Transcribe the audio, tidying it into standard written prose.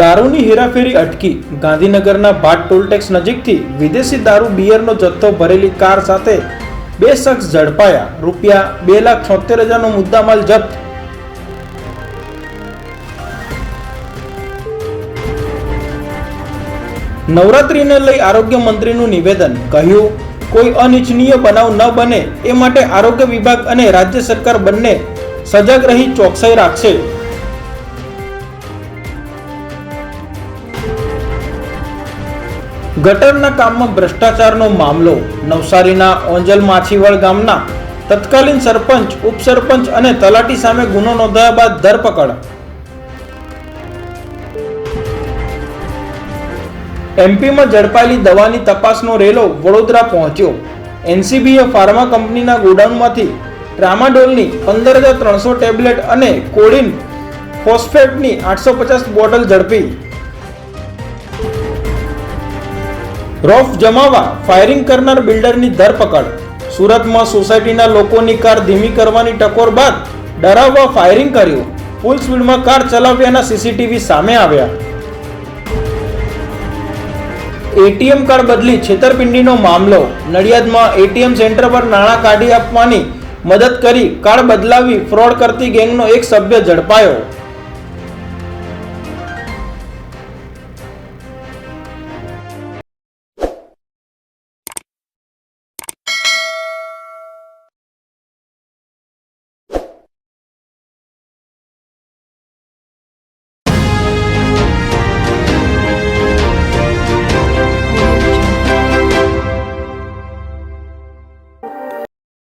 દારૂની હેરાફેરી અટકી। ગાંધીનગરના ભાટ ટોલટેક્સ નજીકથી વિદેશી દારૂ બિયરનો જથ્થો ભરેલી કાર સાથે બે શખ્સ ઝડપાયા। રૂપિયા 2,76,000નો મુદ્દામાલ જપ્ત। નવરાત્રીને લઈ આરોગ્ય મંત્રીનું નિવેદન। કહ્યું, કોઈ અનિચ્છનીય બનાવ ન બને એ માટે આરોગ્ય વિભાગ અને રાજ્ય સરકાર બંને સજાગ રહી ચોકસાઈ રાખશે। ગટરના કામમાં ભ્રષ્ટાચારનો મામલો। નવસારીના ઓંજલ માછીવાડ ગામના તત્કાલીન સરપંચ, ઉપસરપંચ અને તલાટી સામે ગુનો નોંધાયા બાદ ધરપકડ। એમપીમાં ઝડપાયેલી દવાની તપાસનો રેલો વડોદરા પહોંચ્યો। એનસીબીએ ફાર્મા કંપનીના ગોડાઉનમાંથી ટ્રામાડોલની 15,300 ટેબ્લેટ અને કોડિન ફોસ્ફેટની 850 બોટલ ઝડપી। રોફ જમાવા ફાયરિંગ કરનાર બિલ્ડરની ધરપકડ। સુરતમાં સોસાયટીના લોકોની કાર ધીમી કરવાની ટકોર બાદ ડરાવવા ફાયરિંગ કર્યું। ફૂલ સ્પીડમાં કાર ચલાવ્યાના સીસીટીવી સામે આવ્યા। એટીએમ કાર્ડ બદલી છેતરપિંડીનો મામલો। નડિયાદમાં એટીએમ સેન્ટર પર નાણાં કાઢી આપવાની મદદ કરી કાર્ડ બદલાવી ફ્રોડ કરતી ગેંગનો એક સભ્ય ઝડપાયો।